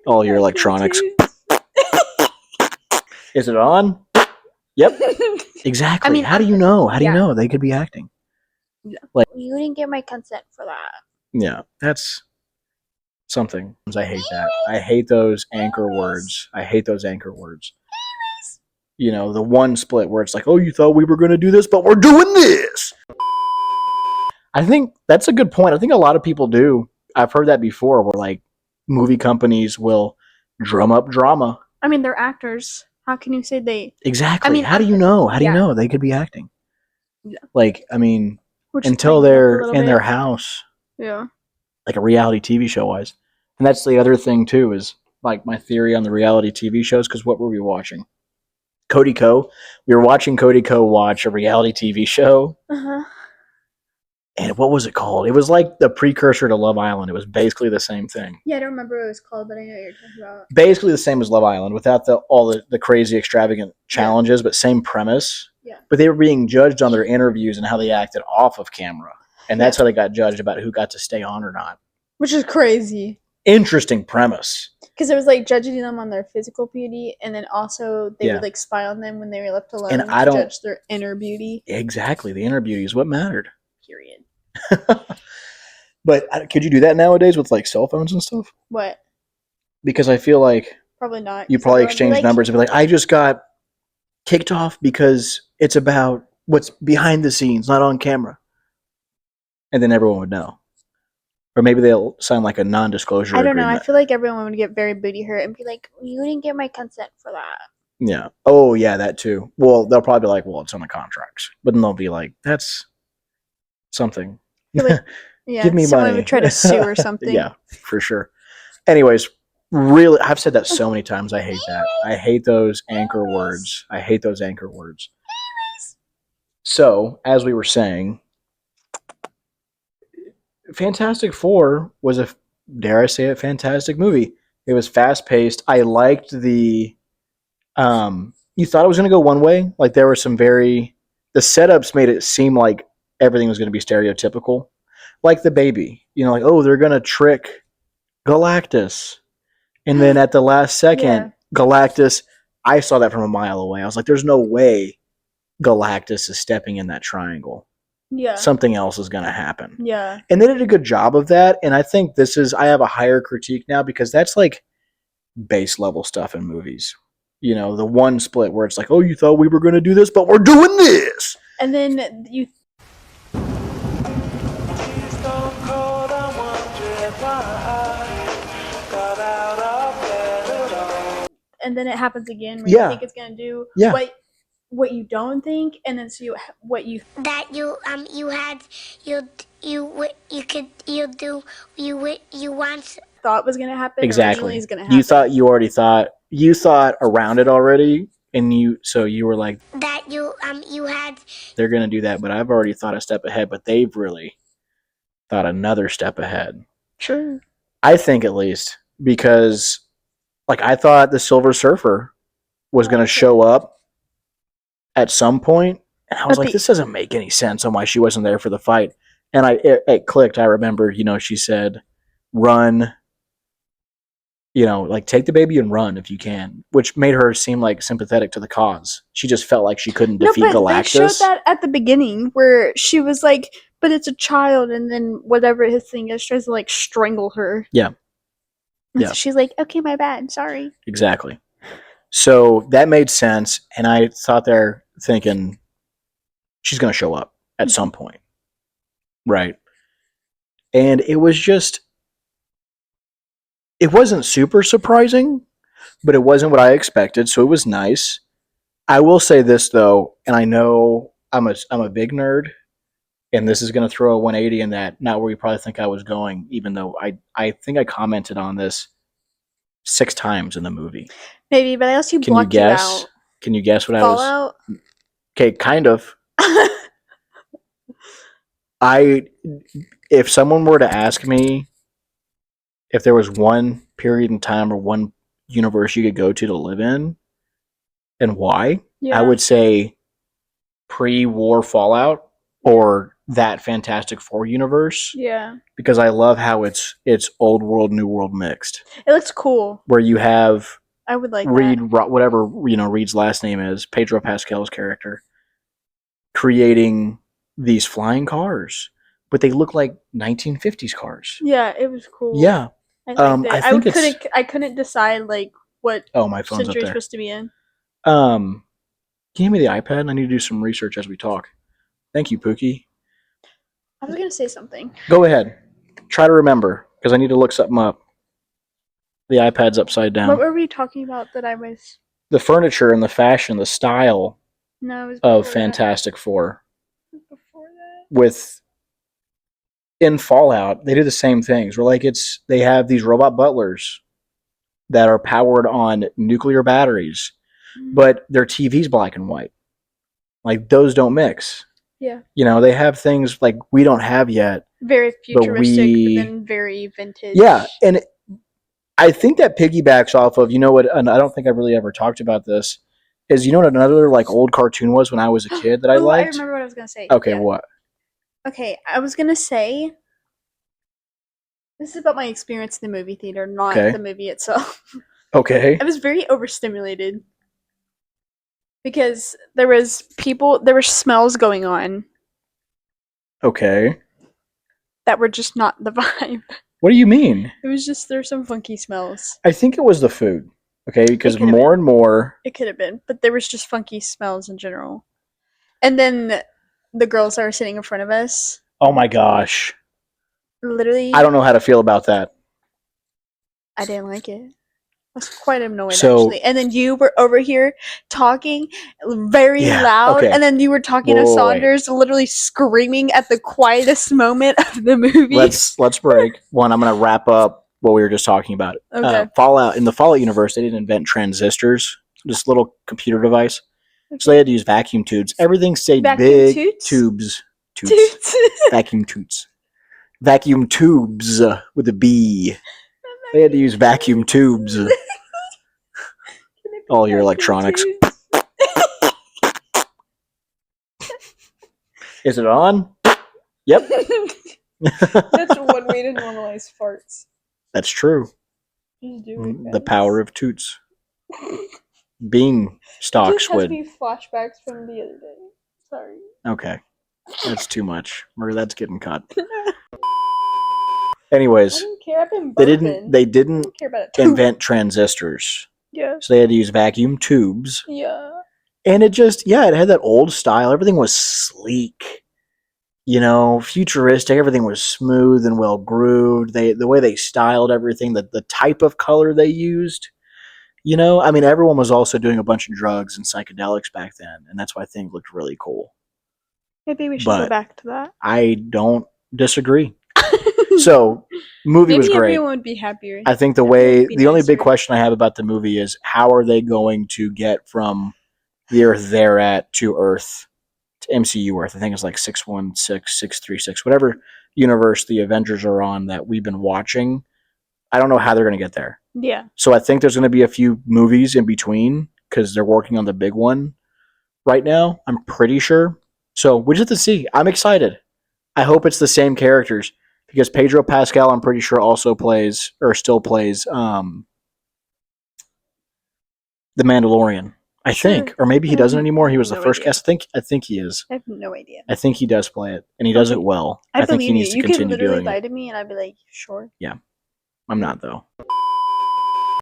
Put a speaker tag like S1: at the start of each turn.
S1: all your electronics. Is it on? Yep. Exactly.
S2: I mean,
S1: how do you know? How do you
S2: yeah.
S1: know? They could be acting.
S2: Yeah.
S1: Like,
S2: You didn't get my consent for that.
S1: yeah, that's something. I hate that. I hate those anchor words. I hate those anchor words. You know, the one split where it's like, oh, you thought we were going to do this, but we're doing this. I think that's a good point. I think a lot of people do. I've heard that before where like movie companies will drum up drama.
S2: I mean, they're actors. How can you say they?
S1: Exactly.
S2: I mean,
S1: how do you know? How do you
S2: yeah.
S1: know? They could be acting.
S2: Yeah.
S1: Like, I mean,
S2: We're just
S1: until
S2: playing it up a
S1: they're
S2: little
S1: in their
S2: bit.
S1: house,
S2: Yeah.
S1: like a reality TV show wise. And that's the other thing too, is like my theory on the reality TV shows, because what were we watching? Cody Co. We were watching Cody Co. watch a reality TV show.
S2: Uh-huh.
S1: And what was it called? It was like the precursor to Love Island. It was basically the same thing.
S2: Yeah, I don't remember what it was called, but I know what you're talking about.
S1: Basically the same as Love Island, without all the crazy extravagant challenges, but same premise.
S2: Yeah.
S1: But they were being judged on their interviews and how they acted off of camera. And that's how they got judged about who got to stay on or not.
S2: Which is crazy.
S1: Interesting premise.
S2: Because it was like judging them on their physical beauty, and then also they would like spy on them when they were left alone
S1: and I don't
S2: judge their inner beauty.
S1: Exactly. The inner beauty is what mattered.
S2: Period.
S1: But could you do that nowadays with like cell phones and stuff?
S2: What?
S1: Because I feel like
S2: probably not.
S1: You probably exchange numbers and be like, I just got kicked off because it's about what's behind the scenes, not on camera. And then everyone would know. Or maybe they'll sign like a non-disclosure agreement.
S2: I don't know. I feel like everyone would get very booty hurt and be like, you didn't get my consent for that.
S1: Yeah. Oh, yeah, that too. Well, they'll probably be like, well, it's on the contracts. But then they'll be like, that's something.
S2: Like, yeah,
S1: give me
S2: someone
S1: money.
S2: Would try to sue or something.
S1: Yeah, for sure. Anyways, really, I've said that so many times. I hate that. I hate those anchor words. I hate those anchor words. So, as we were saying, Fantastic Four was a, dare I say it, fantastic movie. It was fast paced. I liked the, you thought it was going to go one way. Like there were some the setups made it seem like everything was going to be stereotypical. Like the baby, you know, like, oh, they're going to trick Galactus. And then at the last second, Galactus, I saw that from a mile away. I was like, there's no way Galactus is stepping in that triangle.
S2: Yeah.
S1: Something else is going to happen.
S2: Yeah.
S1: And they did a good job of that. And I think I have a higher critique now because that's like base level stuff in movies. You know, the one split where it's like, oh, you thought we were going to do this, but we're doing this.
S2: And then you. And then it happens again where you think it's going to do what you don't think, and then so what you once thought was going to happen.
S1: Exactly.
S2: Is going to happen.
S1: You thought around it already, and you were like
S2: that
S1: they're going to do that, but I've already thought a step ahead, but they've really thought another step ahead.
S2: Sure.
S1: I think at least because like I thought the Silver Surfer was going to show up at some point, and I was like, this doesn't make any sense on why she wasn't there for the fight. And it clicked. I remember, you know, she said, run, you know, like take the baby and run if you can, which made her seem like sympathetic to the cause. She just felt like she couldn't defeat Galactus.
S2: They showed that at the beginning where she was like, but it's a child, and then whatever his thing is tries to like strangle her.
S1: Yeah.
S2: So she's like, okay, my bad, sorry.
S1: Exactly. So that made sense, and I thought they're thinking she's going to show up at some point. Right. And it wasn't super surprising, but it wasn't what I expected, so it was nice. I will say this though, and I know I'm a big nerd, and this is going to throw a 180 in that, not where you probably think I was going, even though I think I commented on this 6 times in the movie.
S2: Maybe, but I also blocked it out.
S1: Can you guess what
S2: Fallout?
S1: I was? Okay, kind of. If someone were to ask me if there was one period in time or one universe you could go to live in and why, I would say pre-war Fallout or that Fantastic Four universe
S2: Yeah.
S1: because I love how it's old world, new world mixed.
S2: It looks cool.
S1: Where you have
S2: I would like
S1: Reed,
S2: that.
S1: whatever Reed's last name is, Pedro Pascal's character, creating these flying cars, but they look like 1950s cars.
S2: Yeah, it was cool.
S1: Yeah,
S2: I liked it.
S1: I think it's.
S2: I couldn't decide like what
S1: Oh, my phone's up
S2: century it's
S1: there.
S2: supposed to be in.
S1: Can you hand me the iPad? I need to do some research as we talk. Thank you, Pookie.
S2: I was gonna say something.
S1: Go ahead. Try to remember because I need to look something up. The iPad's upside down.
S2: What were we talking about that I was?
S1: The furniture and the fashion, the style
S2: No, it was
S1: of
S2: before
S1: Fantastic Four.
S2: that. Before that.
S1: With in Fallout, they do the same things. Where like they have these robot butlers that are powered on nuclear batteries, but their TV's black and white. Like those don't mix.
S2: Yeah.
S1: They have things like we don't have yet.
S2: Very futuristic, but then very vintage.
S1: Yeah, and I think that piggybacks off of what, and I don't think I've really ever talked about this. Is what another like old cartoon was when I was a kid that I liked?
S2: I remember what I was gonna say.
S1: Okay, yeah. What?
S2: Okay, I was gonna say this is about my experience in the movie theater, not the movie itself.
S1: Okay.
S2: I was very overstimulated because there were smells going on.
S1: Okay.
S2: That were just not the vibe.
S1: What do you mean?
S2: It was just there's some funky smells.
S1: I think it was the food. Okay, because more and more.
S2: It could have been, but there was just funky smells in general. And then the girls that were sitting in front of us.
S1: Oh my gosh.
S2: Literally.
S1: I don't know how to feel about that.
S2: I didn't like it. I was quite annoyed, actually. And then you were over here talking very loud. Okay. And then you were talking to Saunders, literally screaming at the quietest moment of the movie.
S1: Let's break. One, I'm going to wrap up what we were just talking about.
S2: Okay.
S1: In the Fallout universe, they didn't invent transistors, this little computer device. Okay. So they had to use vacuum tubes. Everything stayed big toots? Tubes. Toots. Vacuum toots. Vacuum tubes with a B. They had to use vacuum tubes. All your electronics. Is it on? Yep.
S2: That's one way to normalize farts.
S1: That's true.
S2: Just do it,
S1: the power of toots. Being stock squid.
S2: It just has me flashbacks from the other day. Sorry.
S1: Okay. That's too much. That's getting cut. Anyways,
S2: I don't care. I've been burping.
S1: They didn't invent transistors.
S2: Yeah.
S1: So they had to use vacuum tubes.
S2: Yeah.
S1: And it had that old style. Everything was sleek. Futuristic. Everything was smooth and well grooved. The way they styled everything, the type of color they used. Everyone was also doing a bunch of drugs and psychedelics back then, and that's why things looked really cool.
S2: Maybe we should go back to that.
S1: I don't disagree. So, movie was great.
S2: Everyone would be happier.
S1: I think the only big question I have about the movie is how are they going to get from the Earth they're at to Earth, to MCU Earth? I think it's like 616, 636, whatever universe the Avengers are on that we've been watching. I don't know how they're going to get there.
S2: Yeah.
S1: So I think there's going to be a few movies in between because they're working on the big one right now. I'm pretty sure. So we just have to see. I'm excited. I hope it's the same characters because Pedro Pascal, I'm pretty sure, still plays the Mandalorian. I think, or maybe he doesn't anymore. He was the first cast. I think he is.
S2: I have no idea.
S1: I think he does play it, and he does it well. I think he needs to continue doing it.
S2: You could literally lie to me, and I'd be like, sure.
S1: Yeah, I'm not though.